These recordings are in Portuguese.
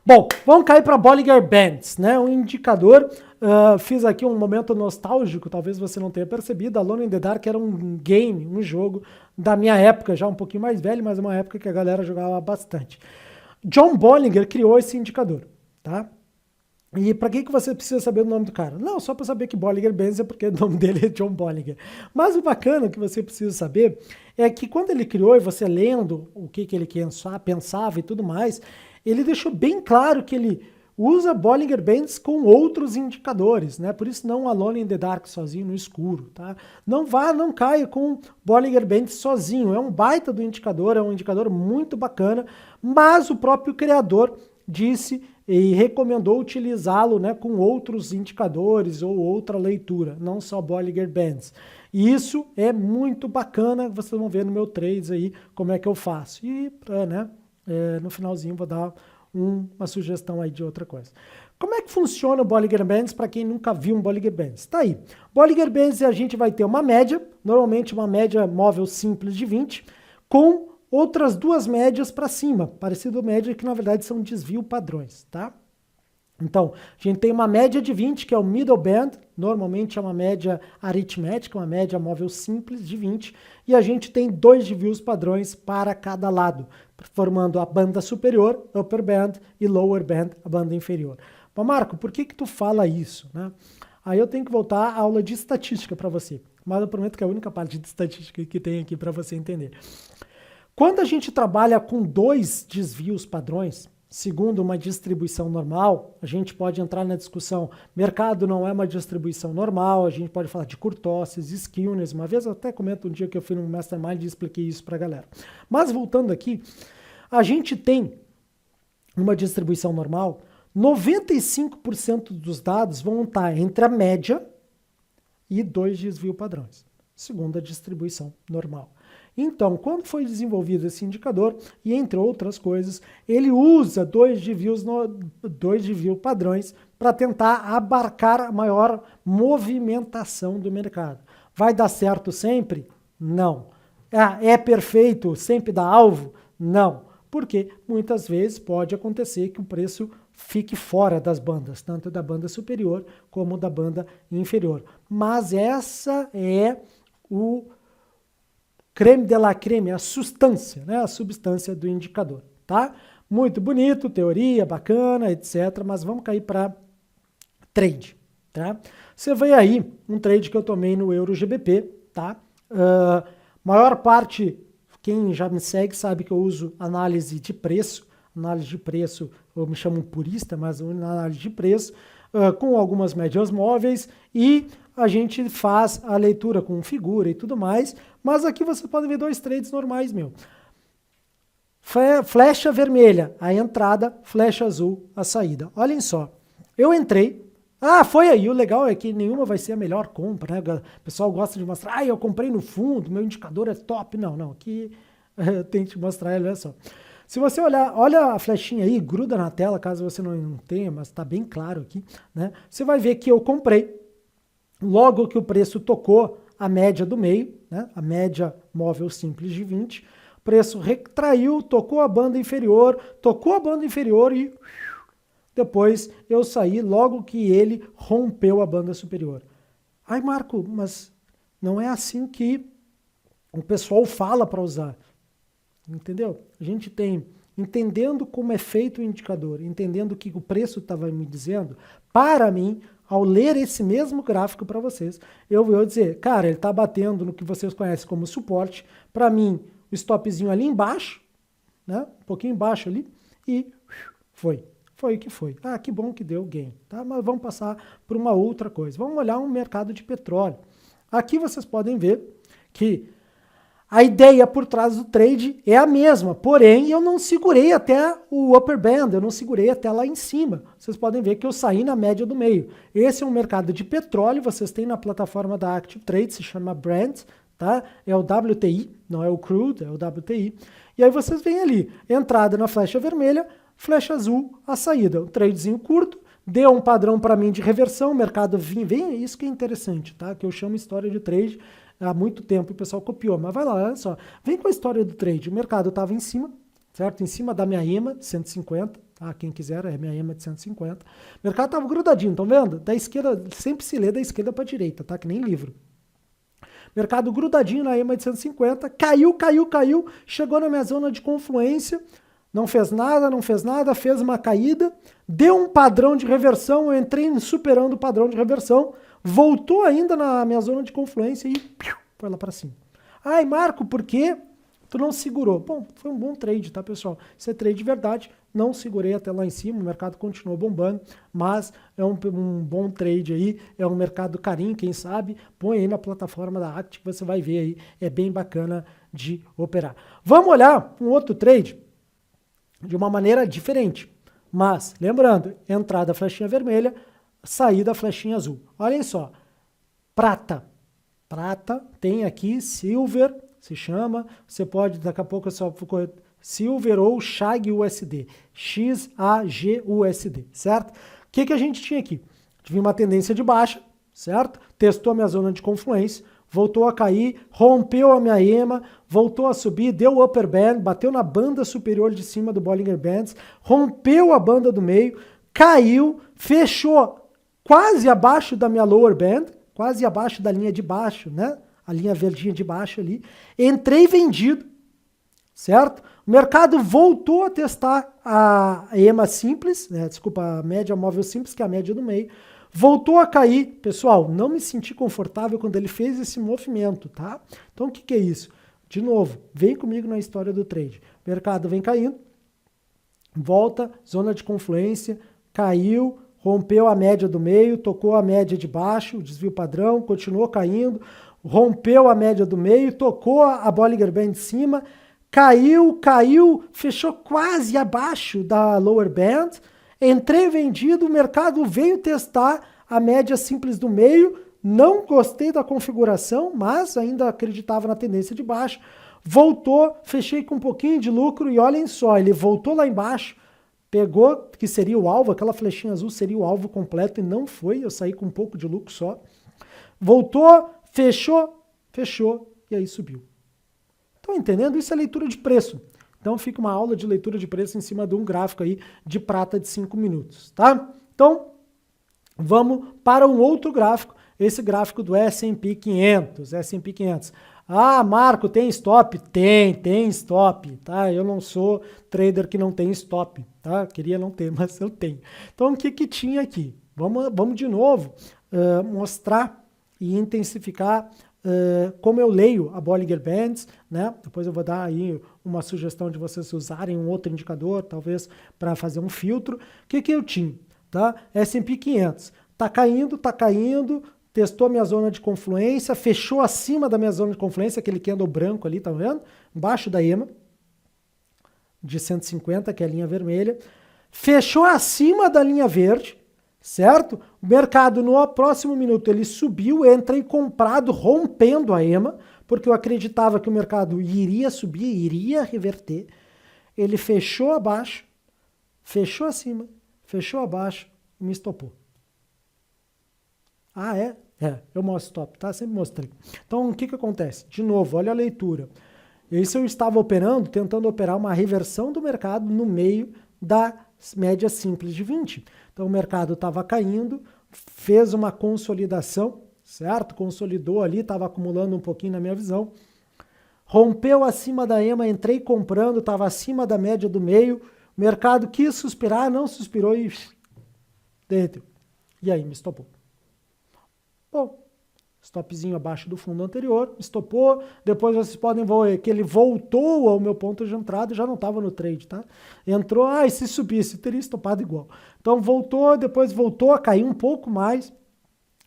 Bom, vamos cair para Bollinger Bands, né? Um indicador. Fiz aqui um momento nostálgico, talvez você não tenha percebido. Alone in the Dark era um game, um jogo da minha época, já um pouquinho mais velho, mas uma época que a galera jogava bastante. John Bollinger criou esse indicador, tá? E para que você precisa saber o nome do cara? Não, só para saber que Bollinger Bands é porque o nome dele é John Bollinger. Mas o bacana que você precisa saber é que quando ele criou, e você lendo o que ele pensava e tudo mais, ele deixou bem claro que ele usa Bollinger Bands com outros indicadores, né? Por isso não Alone in the Dark, sozinho no escuro, tá? Não caia com Bollinger Bands sozinho. É um baita do indicador, é um indicador muito bacana, mas o próprio criador disse e recomendou utilizá-lo, né, com outros indicadores ou outra leitura, não só Bollinger Bands. E isso é muito bacana, vocês vão ver no meu trades aí como é que eu faço. E no finalzinho vou dar uma sugestão aí de outra coisa. Como é que funciona o Bollinger Bands para quem nunca viu um Bollinger Bands? Tá aí. Bollinger Bands a gente vai ter uma média, normalmente uma média móvel simples de 20, com outras duas médias para cima, parecido média que na verdade são desvio padrões, tá? Então, a gente tem uma média de 20, que é o middle band, normalmente é uma média aritmética, uma média móvel simples de 20, e a gente tem dois desvios padrões para cada lado, formando a banda superior, upper band, e lower band, a banda inferior. Mas Marco, por que tu fala isso, né? Aí eu tenho que voltar à aula de estatística para você, mas eu prometo que é a única parte de estatística que tem aqui para você entender. Quando a gente trabalha com dois desvios padrões, segundo uma distribuição normal, a gente pode entrar na discussão, mercado não é uma distribuição normal, a gente pode falar de kurtosis, skewness, uma vez eu até comento um dia que eu fui no Mastermind e expliquei isso para a galera. Mas voltando aqui, a gente tem uma distribuição normal, 95% dos dados vão estar entre a média e dois desvios padrões, segundo a distribuição normal. Então, quando foi desenvolvido esse indicador, e entre outras coisas, ele usa dois desvios padrões para tentar abarcar a maior movimentação do mercado. Vai dar certo sempre? Não. É perfeito, sempre dá alvo? Não. Porque muitas vezes pode acontecer que o preço fique fora das bandas, tanto da banda superior como da banda inferior. Mas essa é o creme de la creme, a substância, né? A substância do indicador, tá? Muito bonito, teoria, bacana, etc. Mas vamos cair para trade, tá? Você vê aí um trade que eu tomei no EuroGBP, tá? Maior parte, quem já me segue sabe que eu uso análise de preço. Análise de preço, eu me chamo purista, mas análise de preço, com algumas médias móveis, e a gente faz a leitura com figura e tudo mais, mas aqui você pode ver dois trades normais, meu. Flecha vermelha, a entrada, flecha azul, a saída. Olhem só, eu entrei, foi aí, o legal é que nenhuma vai ser a melhor compra, né? O pessoal gosta de mostrar, eu comprei no fundo, meu indicador é top. Não, aqui eu tenho que te mostrar, olha só. Se você olhar, olha a flechinha aí, gruda na tela, caso você não tenha, mas está bem claro aqui, né? Você vai ver que eu comprei, logo que o preço tocou a média do meio, né? A média móvel simples de 20, o preço retraiu, tocou a banda inferior e depois eu saí logo que ele rompeu a banda superior. Ai, Marco, mas não é assim que o pessoal fala para usar. Entendeu? A gente tem, entendendo como é feito o indicador, entendendo o que o preço estava me dizendo, para mim, ao ler esse mesmo gráfico para vocês, eu vou dizer, cara, ele está batendo no que vocês conhecem como suporte, para mim, o stopzinho ali embaixo, né? Um pouquinho embaixo ali, e foi o que foi. Que bom que deu gain, tá? Mas vamos passar por uma outra coisa. Vamos olhar um mercado de petróleo. Aqui vocês podem ver que a ideia por trás do trade é a mesma, porém eu não segurei até o upper band, eu não segurei até lá em cima. Vocês podem ver que eu saí na média do meio. Esse é um mercado de petróleo, vocês têm na plataforma da Active Trade, se chama Brent, tá? É o WTI, não é o crude, é o WTI. E aí vocês veem ali, entrada na flecha vermelha, flecha azul, a saída. Um tradezinho curto, deu um padrão para mim de reversão, o mercado vem, isso que é interessante, tá? Que eu chamo história de trade. Há muito tempo o pessoal copiou, mas vai lá, olha só. Vem com a história do trade. O mercado estava em cima, certo? Em cima da minha EMA de 150, tá? Quem quiser, é minha EMA de 150. O mercado estava grudadinho, estão vendo? Da esquerda, sempre se lê da esquerda para a direita, tá? Que nem livro. Mercado grudadinho na EMA de 150, caiu, chegou na minha zona de confluência, não fez nada, fez uma caída, deu um padrão de reversão, eu entrei superando o padrão de reversão, voltou ainda na minha zona de confluência e foi lá para cima. Ai, Marco, por quê? Tu não segurou. Bom, foi um bom trade, tá, pessoal? Isso é trade de verdade. Não segurei até lá em cima, o mercado continuou bombando, mas é um bom trade aí, é um mercado carinho, quem sabe, põe aí na plataforma da Act que você vai ver aí, é bem bacana de operar. Vamos olhar um outro trade de uma maneira diferente, mas lembrando, entrada flechinha vermelha, saída flechinha azul. Olhem só, prata, tem aqui silver, se chama, você pode, daqui a pouco é só Silver ou XAGUSD, XAGUSD, certo? O que a gente tinha aqui? Tive uma tendência de baixa, certo? Testou a minha zona de confluência, voltou a cair, rompeu a minha EMA, voltou a subir, deu o upper band, bateu na banda superior de cima do Bollinger Bands, rompeu a banda do meio, caiu, fechou quase abaixo da minha lower band, quase abaixo da linha de baixo, né? A linha verdinha de baixo ali. Entrei vendido, certo? O mercado voltou a testar a EMA simples, né? Desculpa, a média móvel simples, que é a média do meio. Voltou a cair. Pessoal, não me senti confortável quando ele fez esse movimento, tá? Então, o que é isso? De novo, vem comigo na história do trade. O mercado vem caindo, volta, zona de confluência, caiu, rompeu a média do meio, tocou a média de baixo, desvio padrão, continuou caindo, rompeu a média do meio, tocou a Bollinger Band de cima, caiu, fechou quase abaixo da lower band, entrei vendido, o mercado veio testar a média simples do meio, não gostei da configuração, mas ainda acreditava na tendência de baixo, voltou, fechei com um pouquinho de lucro e olhem só, ele voltou lá embaixo, pegou, que seria o alvo, aquela flechinha azul seria o alvo completo e não foi, eu saí com um pouco de lucro só, voltou, fechou e aí subiu. Estão entendendo? Isso é leitura de preço. Então fica uma aula de leitura de preço em cima de um gráfico aí de prata de 5 minutos, tá? Então, vamos para um outro gráfico, esse gráfico do S&P 500, S&P 500. Ah, Marco, tem stop? Tem stop, tá? Eu não sou trader que não tem stop, tá? Queria não ter, mas eu tenho. Então, o que tinha aqui? Vamos de novo mostrar e intensificar como eu leio a Bollinger Bands, né? Depois eu vou dar aí uma sugestão de vocês usarem um outro indicador, talvez para fazer um filtro. O que eu tinha? Tá? S&P 500. Tá caindo, testou minha zona de confluência, fechou acima da minha zona de confluência, aquele candle branco ali, tá vendo? Embaixo da EMA, de 150, que é a linha vermelha. Fechou acima da linha verde, certo? O mercado no próximo minuto ele subiu, entrei comprado, rompendo a EMA, porque eu acreditava que o mercado iria subir, iria reverter. Ele fechou abaixo, fechou acima, fechou abaixo e me estopou. Ah, é? É, eu mostro stop, tá? Sempre mostrei. Então, o que acontece? De novo, olha a leitura. Isso eu estava operando, tentando operar uma reversão do mercado no meio da média simples de 20. Então o mercado estava caindo, fez uma consolidação, certo? Consolidou ali, estava acumulando um pouquinho na minha visão. Rompeu acima da EMA, entrei comprando, estava acima da média do meio. O mercado quis suspirar, não suspirou e derreteu. E aí me estopou. Bom, stopzinho abaixo do fundo anterior, estopou, depois vocês podem ver que ele voltou ao meu ponto de entrada, já não estava no trade, tá? Entrou, e se subisse, teria estopado igual. Então voltou, depois voltou a cair um pouco mais,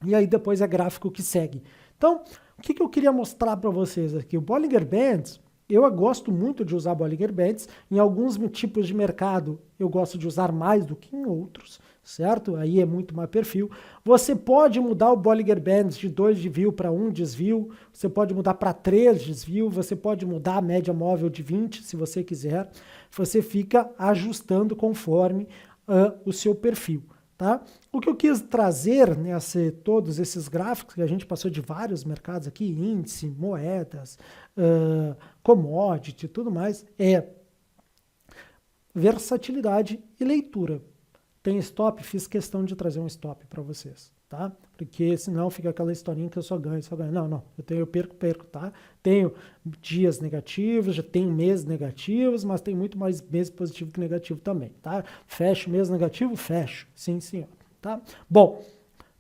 e aí depois é gráfico que segue. Então, o que eu queria mostrar para vocês aqui? O Bollinger Bands, eu gosto muito de usar Bollinger Bands, em alguns tipos de mercado eu gosto de usar mais do que em outros, certo? Aí é muito mais perfil. Você pode mudar o Bollinger Bands de 2 desvio para 1 desvio, você pode mudar para 3 desvio, você pode mudar a média móvel de 20, se você quiser. Você fica ajustando conforme o seu perfil, tá? O que eu quis trazer nessa todos esses gráficos, que a gente passou de vários mercados aqui, índice, moedas, commodity e tudo mais, é versatilidade e leitura. Tem stop? Fiz questão de trazer um stop para vocês, tá? Porque senão fica aquela historinha que eu só ganho. Não. Eu perco, tá? Tenho dias negativos, já tenho meses negativos, mas tem muito mais mês positivo que negativo também, tá? Fecho mês negativo? Fecho. Sim, senhor, tá? Bom,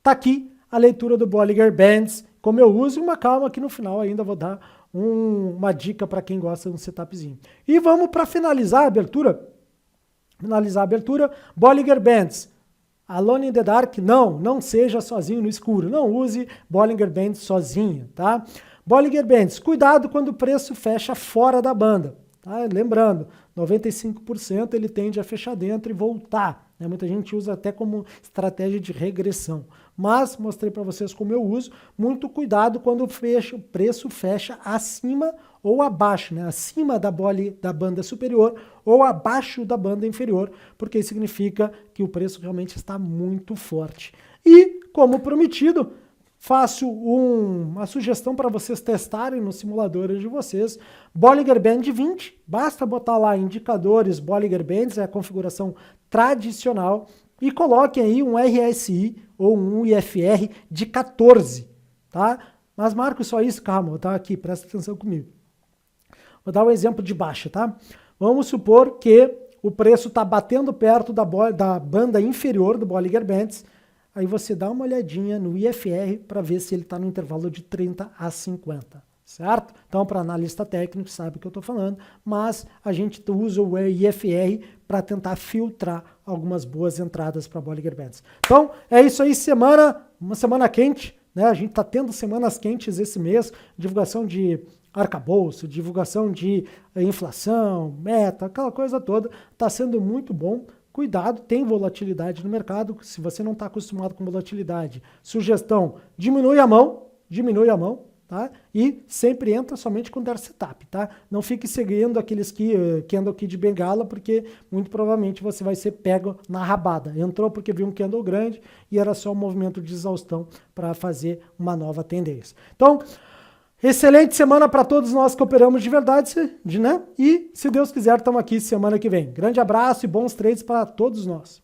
tá aqui a leitura do Bollinger Bands, como eu uso, e uma calma que no final ainda vou dar uma dica para quem gosta de um setupzinho. E vamos para finalizar a abertura. Bollinger Bands. Alone in the Dark, não seja sozinho no escuro. Não use Bollinger Bands sozinho, tá? Bollinger Bands, cuidado quando o preço fecha fora da banda. Tá? Lembrando, 95% ele tende a fechar dentro e voltar. Né? Muita gente usa até como estratégia de regressão. Mas mostrei para vocês como eu uso. Muito cuidado quando o preço fecha acima ou abaixo, né? Acima da banda superior ou abaixo da banda inferior, porque isso significa que o preço realmente está muito forte. E, como prometido, faço uma sugestão para vocês testarem nos simuladores de vocês. Bollinger Band 20, basta botar lá indicadores Bollinger Bands, é a configuração tradicional, e coloquem aí um RSI ou um IFR de 14, tá? Mas Marcos, só isso? Calma, vou dar aqui, presta atenção comigo. Vou dar um exemplo de baixa, tá? Vamos supor que o preço está batendo perto da banda inferior do Bollinger Bands. Aí você dá uma olhadinha no IFR para ver se ele está no intervalo de 30 a 50, certo? Então, para analista técnico, sabe o que eu estou falando, mas a gente usa o IFR para tentar filtrar algumas boas entradas para Bollinger Bands. Então, é isso aí, uma semana quente, né? A gente está tendo semanas quentes esse mês, divulgação de arcabouço, divulgação de inflação, meta, aquela coisa toda, está sendo muito bom. Cuidado, tem volatilidade no mercado, se você não está acostumado com volatilidade, sugestão, diminui a mão, tá? E sempre entra somente com der setup, tá? Não fique seguindo aqueles que andam aqui de bengala, porque muito provavelmente você vai ser pego na rabada. Entrou porque viu um candle grande e era só um movimento de exaustão para fazer uma nova tendência. Então, excelente semana para todos nós que operamos de verdade, né? E, se Deus quiser, estamos aqui semana que vem. Grande abraço e bons trades para todos nós.